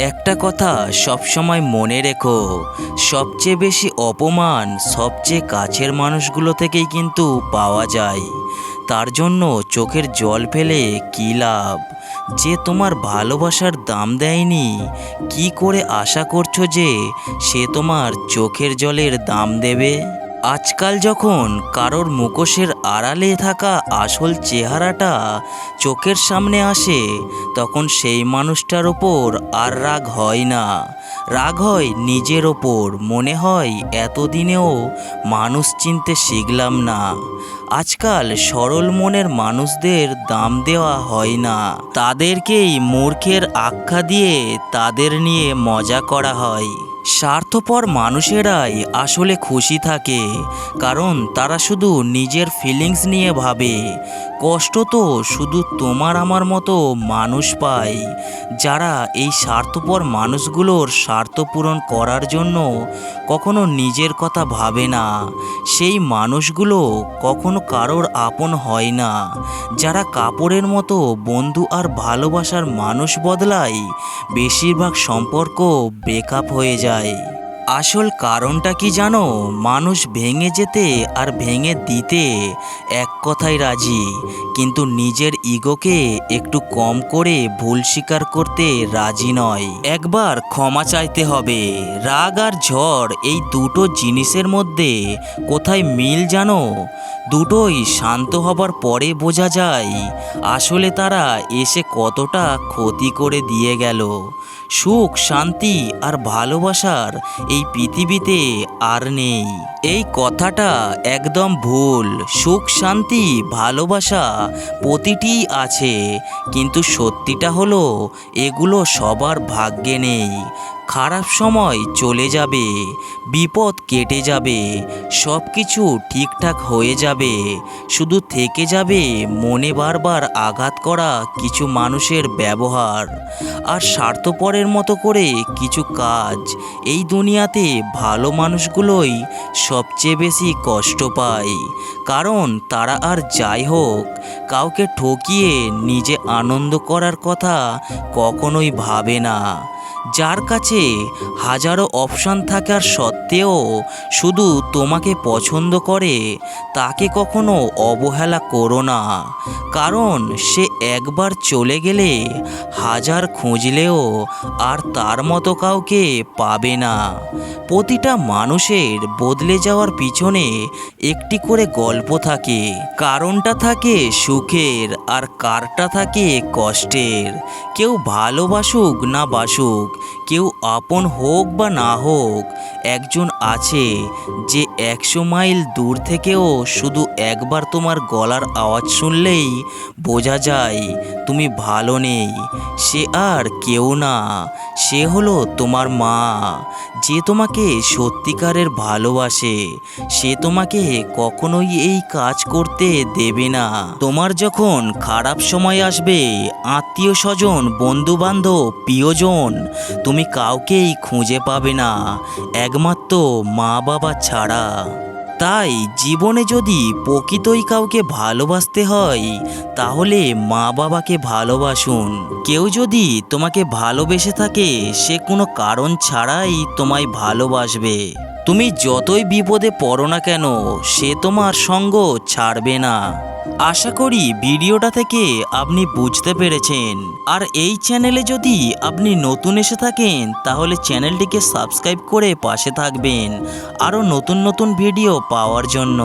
একটা কথা সবসময় মনে রেখো, সবচেয়ে বেশি অপমান সবচেয়ে কাছের মানুষগুলো থেকেই কিন্তু পাওয়া যায়। তার জন্য চোখের জল ফেলে কী লাভ? যে তোমার ভালোবাসার দাম দেয়নি, কি করে আশা করছো যে সে তোমার চোখের জলের দাম দেবে? আজকাল যখন কারোর মুখোশের আড়ালে থাকা আসল চেহারাটা চোখের সামনে আসে, তখন সেই মানুষটার ওপর আর রাগ হয় না, রাগ হয় নিজের ওপর। মনে হয় এতদিনেও মানুষ চিনতে শিখলাম না। আজকাল সরল মনের মানুষদের দাম দেওয়া হয় না, তাদেরকেই মূর্খের আখ্যা দিয়ে তাদের নিয়ে মজা করা হয়। স্বার্থপর মানুষেরাই আসলে খুশি থাকে, কারণ তারা শুধু নিজের ফিলিংস নিয়ে ভাবে। কষ্ট তো শুধু তোমার আমার মতো মানুষ পায়, যারা এই স্বার্থপর মানুষগুলোর স্বার্থ পূরণ করার জন্য কখনো নিজের কথা ভাবে না। সেই মানুষগুলো কখনো কারোর আপন হয় না। যারা কাপড়ের মতো বন্ধু আর ভালোবাসার মানুষ বদলায়, বেশিরভাগ সম্পর্ক ব্রেকআপ হয়ে যায়। আসল কারণটা কি জানো? মানুষ ভেঙে যেতে আর ভেঙে দিতে এক কথায় রাজি, কিন্তু নিজের ইগোকে একটু কম করে ভুল স্বীকার করতে রাজি নয়। একবার ক্ষমা চাইতে হবে। রাগ আর ঝড়, এই দুটো জিনিসের মধ্যে কোথায় মিল জানো? দুটোই শান্ত হবার পরে বোঝা যায় আসলে তারা এসে কতটা ক্ষতি করে দিয়ে গেল। সুখ, শান্তি আর ভালোবাসার এই পৃথিবীতে আর নেই। এই কথাটা একদম ভুল। সুখ, শান্তি, ভালোবাসা প্রতিটিই আছে, কিন্তু সত্যিটা হলো এগুলো সবার ভাগ্যে নেই। খারাপ সময় চলে যাবে, বিপদ কেটে যাবে, সব কিছু ঠিকঠাক হয়ে যাবে, শুধু থেকে যাবে মনে বারবার আঘাত করা কিছু মানুষের ব্যবহার আর স্বার্থপরের মতো করে কিছু কাজ। এই দুনিয়াতে ভালো মানুষগুলোই সবচেয়ে বেশি কষ্ট পায়, কারণ তারা আর যাই হোক কাউকে ঠকিয়ে নিজে আনন্দ করার কথা কখনোই ভাবে না। যার কাছে হাজারো অপশান থাকার সত্ত্বেও শুধু তোমাকে পছন্দ করে, তাকে কখনো অবহেলা করো না, কারণ সে একবার চলে গেলে হাজার খুঁজলেও আর তার মতো কাউকে পাবে না। প্রতিটা মানুষের বদলে যাওয়ার পিছনে একটি করে গল্প থাকে, কারণটা থাকে সুখের আর কারটা থাকে কষ্টের। কেউ ভালোবাসুক না বাসুক, কেউ আপন হোক বা না হোক, একজন আছে যে 100 মাইল দূর থেকেও শুধু একবার তোমার গলার আওয়াজ শুনলেই বোঝা যায় তুমি ভালো নেই। সে আর কেউ না, সে হলো তোমার মা, যে তোমাকে সত্যিকারের ভালোবাসে। সে তোমাকে কখনোই এই কাজ করতে দেবে না। তোমার যখন খারাপ সময় আসবে, আত্মীয় স্বজন, বন্ধু বান্ধব, প্রিয়জন, তুমি কাউকেই খুঁজে পাবে না, একমাত্র মা বাবা ছাড়া। তাই জীবনে যদি প্রকৃতই কাউকে ভালোবাসতে হয়, তাহলে মা বাবাকে ভালোবাসুন। কেউ যদি তোমাকে ভালোবেসে থাকে, সে কোনো কারণ ছাড়াই তোমায় ভালোবাসবে। তুমি যতই বিপদে পড়ো না কেন, সে তোমার সঙ্গ ছাড়বে না। আশা করি ভিডিওটা থেকে আপনি বুঝতে পেরেছেন। আর এই চ্যানেলে যদি আপনি নতুন এসে থাকেন, তাহলে চ্যানেলটিকে সাবস্ক্রাইব করে পাশে থাকবেন আরও নতুন নতুন ভিডিও পাওয়ার জন্য।